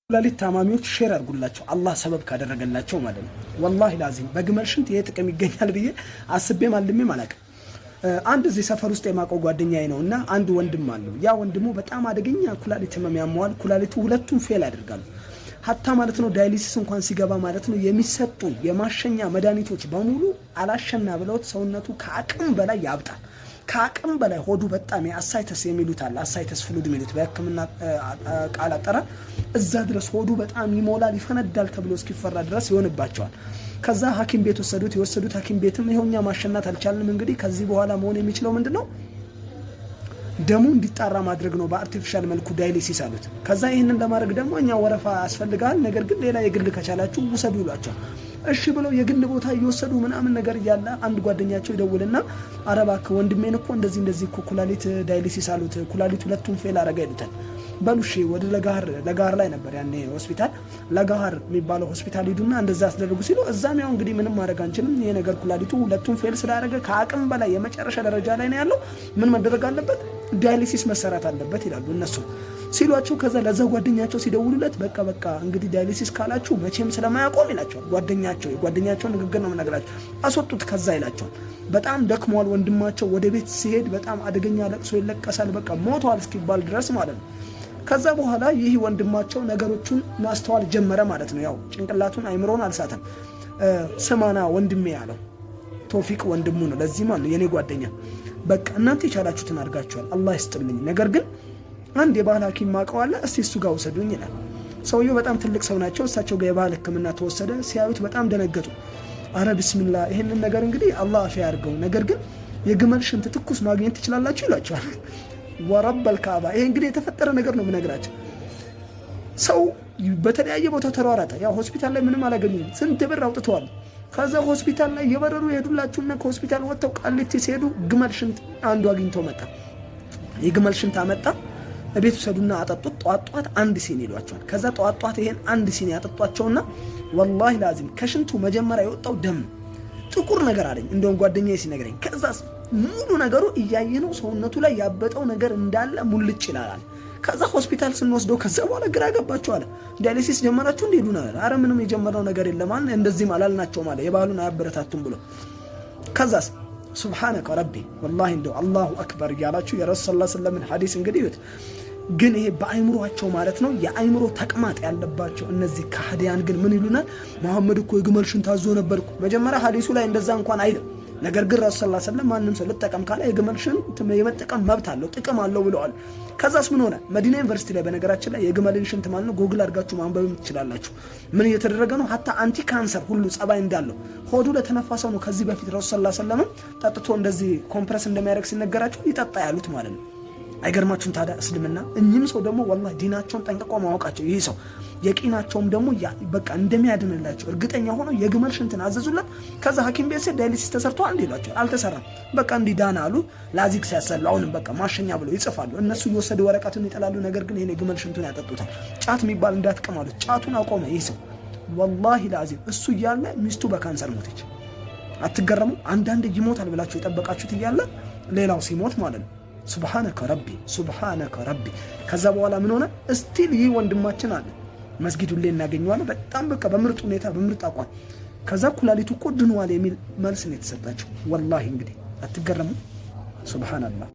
ኩላሊት ታማሚዎች ሼር አድርጉላቸው አላህ ሰበብ ካደረገላቸው ማለት ነው። ወላሂ ላዚም በግመል ሽንት ይሄ ጥቅም ይገኛል ብዬ አስቤም አልሜም አላውቅም። አንድ እዚህ ሰፈር ውስጥ የማውቀው ጓደኛዬ ነውና አንድ ወንድም አለው። ያ ወንድሙ በጣም አደገኛ ኩላሊት ህመም ያመዋል። ኩላሊቱ ሁለቱም ፌል ያደርጋሉ። ሀታ ማለት ነው ዳያሊሲስ እንኳን ሲገባ ማለት ነው የሚሰጡ የማሸኛ መድኃኒቶች በሙሉ አላሸና ብለውት ሰውነቱ ከአቅም በላይ ያብጣል። ከአቅም በላይ ሆዱ በጣም የአሳይተስ የሚሉት አለ። አሳይተስ ፍሉድ የሚሉት በህክምና ቃል አጠራ እዛ ድረስ ሆዱ በጣም ይሞላል፣ ይፈነዳል ተብሎ እስኪፈራ ድረስ ይሆንባቸዋል። ከዛ ሐኪም ቤት የወሰዱት ሐኪም ቤትም ይሄውኛ ማሸናት አልቻልንም። እንግዲህ ከዚህ በኋላ መሆን የሚችለው ምንድነው? ደሙ እንዲጣራ ማድረግ ነው በአርቲፊሻል መልኩ ዳያሊሲስ አሉት። ከዛ ይሄንን ለማድረግ ደግሞ እኛ ወረፋ ያስፈልጋል፣ ነገር ግን ሌላ የግል ከቻላችሁ ውሰዱ ይሏቸዋል። እሺ ብለው የግል ቦታ እየወሰዱ ምናምን ነገር እያለ አንድ ጓደኛቸው ይደውልና አረባክ ወንድሜን እኮ እንደዚህ እኮ ኩላሊት ዳያሊሲስ አሉት፣ ኩላሊት ሁለቱም ፌል አረጋ ይሉታል። በሉሽ ወደ ለጋር ላይ ነበር ያኔ ሆስፒታል፣ ለጋር የሚባለው ሆስፒታል ሂዱና እንደዛ አስደርጉ ሲሉ እዛም ያው እንግዲህ ምንም ማድረግ አንችልም፣ ይሄ ነገር ኩላሊቱ ሁለቱም ፌል ስላደረገ ከአቅም በላይ የመጨረሻ ደረጃ ላይ ነው ያለው፣ ምን መደረግ አለበት? ዳያሊሲስ መሰራት አለበት ይላሉ እነሱ ሲሏቸው። ከዛ ለዛ ጓደኛቸው ሲደውሉለት በቃ እንግዲህ ዳያሊሲስ ካላችሁ መቼም ስለማያቆም ይላቸዋል። የጓደኛቸው ንግግር ነው የምነግራቸው። አስወጡት ከዛ ይላቸዋል። በጣም ደክሟል ወንድማቸው። ወደ ቤት ሲሄድ በጣም አደገኛ ለቅሶ ይለቀሳል። በቃ ሞቷል እስኪባል ድረስ ማለት ነው። ከዛ በኋላ ይህ ወንድማቸው ነገሮቹን ማስተዋል ጀመረ ማለት ነው። ያው ጭንቅላቱን አይምሮን አልሳተም። ስማና ወንድሜ ያለው ቶፊቅ ወንድሙ ነው። ለዚህ ማለት ነው የኔ ጓደኛ በቃ እናንተ የቻላችሁትን አድርጋችኋል፣ አላህ ይስጥልኝ። ነገር ግን አንድ የባህል ሐኪም ማቀው አለ፣ እስቲ እሱ ጋር ውሰዱኝ ይላል። ሰውየው በጣም ትልቅ ሰው ናቸው። እሳቸው ጋር የባህል ሕክምና ተወሰደ። ሲያዩት በጣም ደነገጡ። አረ ቢስሚላህ ይሄንን ነገር እንግዲህ አላህ አፊያ ያርገው፣ ነገር ግን የግመል ሽንት ትኩስ ማግኘት ትችላላችሁ ይላቸዋል። ወረበል ካባ ይሄ እንግዲህ የተፈጠረ ነገር ነው የምነግራቸው። ሰው በተለያየ ቦታ ተሯራጠ። ያው ሆስፒታል ላይ ምንም አላገኙም። ስንት ብር አውጥተዋል። ከዛ ሆስፒታል ላይ የበረሩ የሄዱላችሁና ከሆስፒታል ወጥተው ቃሊቲ ሲሄዱ ግመል ሽንት አንዱ አግኝቶ መጣ። የግመል ሽንት አመጣ። ቤት ወሰዱና አጠጡት። ጧጧት አንድ ሲኒ ይሏቸዋል። ከዛ ጧጧት ይሄን አንድ ሲኒ ያጠጧቸውና ወላሂ ላዚም ከሽንቱ መጀመሪያ የወጣው ደም ጥቁር ነገር አለኝ። እንደውም ጓደኛዬ ሲነግረኝ ከዛ ሙሉ ነገሩ እያየ ነው ሰውነቱ ላይ ያበጠው ነገር እንዳለ ሙልጭ ይላል። ከዛ ሆስፒታል ስንወስደው ከዛ በኋላ ግራ ገባቸው አለ። ዳያሊሲስ ጀመራችሁ እንዴ ሉና? አረ ምንም የጀመረው ነገር የለም አለ። እንደዚህም አላልናቸው ማለት የባሉን አያበረታቱም ብሎ ከዛስ ሱብሃነከ ረቢ ወላሂ እንደው አላሁ አክበር እያላችሁ የረሱል ሰለላሁ ዐለይሂ ወሰለም ሐዲስ እንግዲህ ይሁት ግን ይሄ በአይምሮአቸው ማለት ነው የአይምሮ ተቅማጥ ያለባቸው እነዚህ ካህዲያን ግን ምን ይሉናል? መሐመድ እኮ የግመል ሽንት ታዞ ነበርኩ። መጀመሪያ ሐዲሱ ላይ እንደዛ እንኳን አይደለም። ነገር ግን ረሱል ሰለላሁ ዐለይሂ ወሰለም ማንንም ሰው ልጠቀም ካለ የግመል ሽንት የመጠቀም መብት አለው፣ ጥቅም አለው ብለዋል። ከዛስ ምን ሆነ? መዲና ዩኒቨርሲቲ ላይ በነገራችን ላይ የግመልን ሽንት ማለት ነው ጎግል አድርጋችሁ ማንበብ ትችላላችሁ። ምን እየተደረገ ነው? ሀታ አንቲ ካንሰር ሁሉ ጸባይ እንዳለው ሆዱ ለተነፋሰው ነው። ከዚህ በፊት ረሱል ሰለላሁ ዐለይሂ ወሰለም ጠጥቶ እንደዚህ ኮምፕረስ እንደሚያደርግ ሲነገራቸው ይጠጣ ያሉት ማለት ነው። አይገርማችሁም ታዲያ? እስልምና እኚህም ሰው ደግሞ ወላሂ ዲናቸውን ጠንቅቆ ማወቃቸው ይህ ሰው የቂናቸውም ደግሞ በቃ እንደሚያድንላቸው እርግጠኛ ሆነው የግመል ሽንትን አዘዙለት። ከዛ ሐኪም ቤት ዳያሊሲስ ተሰርቷል እንዴ ይሏቸው። አልተሰራም፣ በቃ እንዲህ ዳና አሉ። ላዚክ ሲያሰሉ አሁንም በቃ ማሸኛ ብለው ይጽፋሉ። እነሱ እየወሰዱ ወረቀቱን ይጠላሉ። ነገር ግን ይሄን የግመል ሽንቱን ያጠጡታል። ጫት የሚባል እንዳትቀም አሉት። ጫቱን አቆመ ይህ ሰው ወላሂ ላዚም። እሱ እያለ ሚስቱ በካንሰር ሞተች። አትገረሙ? አንዳንድ ይሞታል ብላችሁ የጠበቃችሁት እያለ ሌላው ሲሞት ማለት ነው። ሱብሃነከ ረቢ። ከዛ በኋላ ምን ሆነ? እስቲል ይህ ወንድማችን አለ መስጊዱ ላይ እናገኘዋለን። በጣም በቃ በምርጥ ሁኔታ በምርጥ አቋም። ከዛ ኩላሊቱ እኮ ድኗል የሚል መልስ ነው የተሰጣቸው። ወላሂ እንግዲህ አትገረሙ? ሱብሃንአላህ